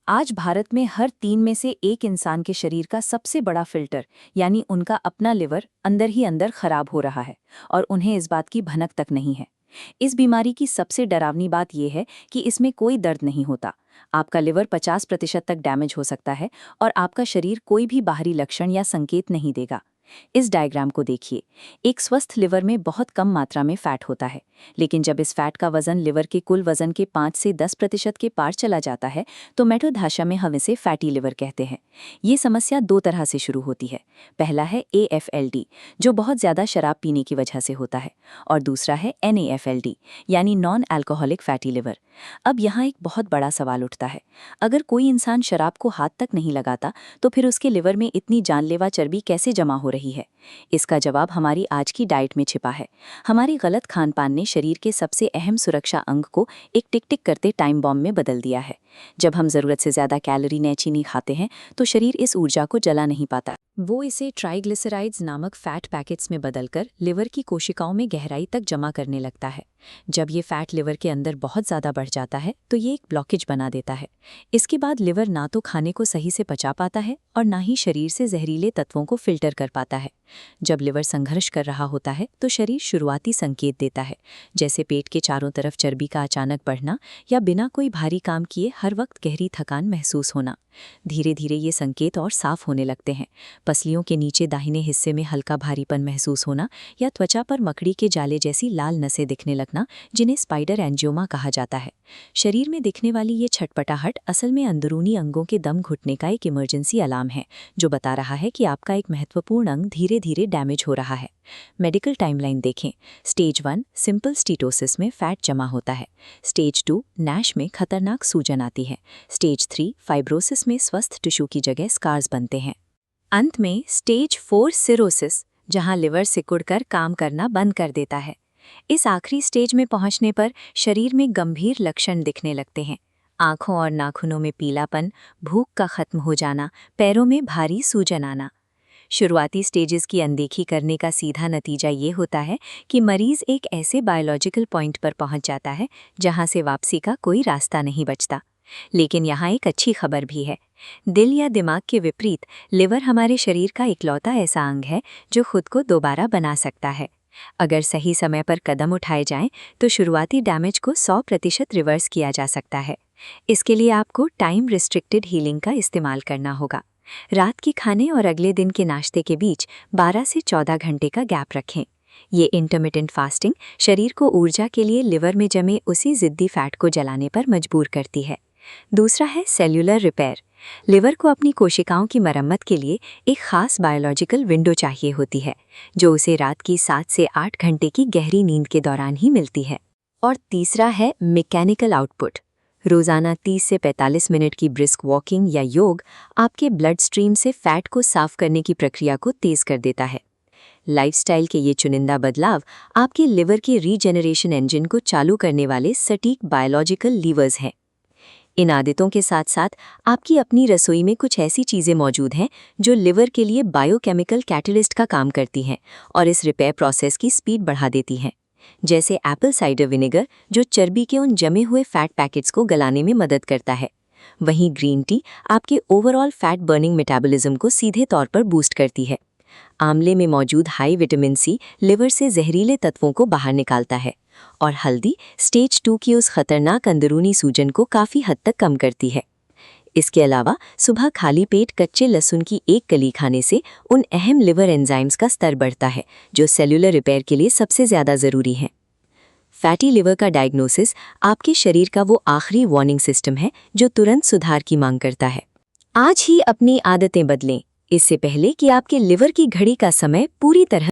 आज भारत में हर 3 में से एक इंसान के शरीर का सबसे बड़ा फिल्टर यानी उनका अपना लिवर अंदर ही अंदर खराब हो रहा है और उन्हें इस बात की भनक तक नहीं है। इस बीमारी की सबसे डरावनी बात यह है कि इसमें कोई दर्द नहीं होता। आपका लिवर 50% तक डैमेज हो सकता है और आपका शरीर कोई भी बाहरी लक्षण या संकेत नहीं देगा। इस डायग्राम को देखिए। एक स्वस्थ लिवर में बहुत कम मात्रा में फैट होता है, लेकिन जब इस फैट का वजन लिवर के कुल वजन के 5 से 10% के पार चला जाता है तो मेटाभाषा में हम इसे फैटी लिवर कहते हैं। ये समस्या दो तरह से शुरू होती है। पहला है AFLD, जो बहुत ज़्यादा शराब पीने की वजह से होता है, और दूसरा है NAFLD यानी नॉन अल्कोहलिक फैटी लिवर। अब यहाँ एक बहुत बड़ा सवाल उठता है। अगर कोई इंसान शराब को हाथ तक नहीं लगाता तो फिर उसके लिवर में इतनी जानलेवा चर्बी कैसे जमा हो रही है? इसका जवाब हमारी आज की डाइट में छिपा है। हमारी गलत खानपान ने शरीर के सबसे अहम सुरक्षा अंग को एक टिक टिक करते टाइम बॉम्ब में बदल दिया है। जब हम ज़रूरत से ज़्यादा कैलोरी या चीनी खाते हैं तो शरीर इस ऊर्जा को जला नहीं पाता। वो इसे ट्राइग्लिसराइड्स नामक फैट पैकेट्स में बदलकर लिवर की कोशिकाओं में गहराई तक जमा करने लगता है। जब ये फैट लिवर के अंदर बहुत ज़्यादा बढ़ जाता है तो ये एक ब्लॉकेज बना देता है। इसके बाद लिवर ना तो खाने को सही से पचा पाता है और ना ही शरीर से जहरीले तत्वों को फिल्टर कर पाता है। जब लिवर संघर्ष कर रहा होता है तो शरीर शुरुआती संकेत देता है, जैसे पेट के चारों तरफ चर्बी का अचानक बढ़ना या बिना कोई भारी काम किए हर वक्त गहरी थकान महसूस होना। धीरे धीरे ये संकेत और साफ होने लगते हैं। पसलियों के नीचे दाहिने हिस्से में हल्का भारीपन महसूस होना या त्वचा पर मकड़ी के जाले जैसी लाल नसें दिखने लगना, जिन्हें स्पाइडर एंजियोमा कहा जाता है। शरीर में दिखने वाली ये छटपटाहट असल में अंदरूनी अंगों के दम घुटने का एक इमरजेंसी अलार्म है, जो बता रहा है कि आपका एक महत्वपूर्ण अंग धीरे धीरे डैमेज हो रहा है। मेडिकल टाइमलाइन देखें। स्टेज 1 सिंपल स्टीटोसिस में फैट जमा होता है। स्टेज 2 नैश में खतरनाक सूजन आती है। स्टेज 3 फाइब्रोसिस में स्वस्थ टिश्यू की जगह स्कार्स बनते हैं। अंत में स्टेज 4 सिरोसिस, जहां लिवर सिकुड़कर काम करना बंद कर देता है। इस आखिरी स्टेज में पहुंचने पर शरीर में गंभीर लक्षण दिखने लगते हैं। आंखों और नाखूनों में पीलापन, भूख का खत्म हो जाना, पैरों में भारी सूजन आना। शुरुआती स्टेजेस की अनदेखी करने का सीधा नतीजा ये होता है कि मरीज एक ऐसे बायोलॉजिकल पॉइंट पर पहुंच जाता है जहां से वापसी का कोई रास्ता नहीं बचता। लेकिन यहाँ एक अच्छी खबर भी है। दिल या दिमाग के विपरीत लिवर हमारे शरीर का इकलौता ऐसा अंग है जो खुद को दोबारा बना सकता है। अगर सही समय पर कदम उठाए जाएं तो शुरुआती डैमेज को 100% रिवर्स किया जा सकता है। इसके लिए आपको टाइम रिस्ट्रिक्टेड हीलिंग का इस्तेमाल करना होगा। रात के खाने और अगले दिन के नाश्ते के बीच 12 से 14 घंटे का गैप रखें। ये इंटरमिटेंट फास्टिंग शरीर को ऊर्जा के लिए लिवर में जमे उसी जिद्दी फैट को जलाने पर मजबूर करती है। दूसरा है सेल्यूलर रिपेयर। लिवर को अपनी कोशिकाओं की मरम्मत के लिए एक खास बायोलॉजिकल विंडो चाहिए होती है, जो उसे रात की 7 से 8 घंटे की गहरी नींद के दौरान ही मिलती है। और तीसरा है मैकेनिकल आउटपुट। रोज़ाना 30 से 45 मिनट की ब्रिस्क वॉकिंग या योग आपके ब्लड स्ट्रीम से फैट को साफ करने की प्रक्रिया को तेज़ कर देता है। लाइफस्टाइल के ये चुनिंदा बदलाव आपके लिवर की रीजेनरेशन इंजन को चालू करने वाले सटीक बायोलॉजिकल लीवर्स हैं। इन आदतों के साथ साथ आपकी अपनी रसोई में कुछ ऐसी चीज़ें मौजूद हैं जो लिवर के लिए बायोकेमिकल कैटलिस्ट का काम करती हैं और इस रिपेयर प्रोसेस की स्पीड बढ़ा देती हैं। जैसे एप्पल साइडर विनेगर, जो चर्बी के उन जमे हुए फैट पैकेट्स को गलाने में मदद करता है। वहीं ग्रीन टी आपके ओवरऑल फैट बर्निंग मेटाबॉलिज्म को सीधे तौर पर बूस्ट करती है। आंवले में मौजूद हाई विटामिन सी लिवर से जहरीले तत्वों को बाहर निकालता है। और हल्दी स्टेज 2 की उस खतरनाक अंदरूनी सूजन को काफ़ी हद तक कम करती है। इसके अलावा सुबह खाली पेट कच्चे लहसुन की एक कली खाने से उन अहम लिवर एंजाइम्स का स्तर बढ़ता है जो सेल्यूलर रिपेयर के लिए सबसे ज़्यादा ज़रूरी हैं। फैटी लिवर का डायग्नोसिस आपके शरीर का वो आखिरी वार्निंग सिस्टम है जो तुरंत सुधार की मांग करता है। आज ही अपनी आदतें बदलें, इससे पहले कि आपके लिवर की घड़ी का समय पूरी तरह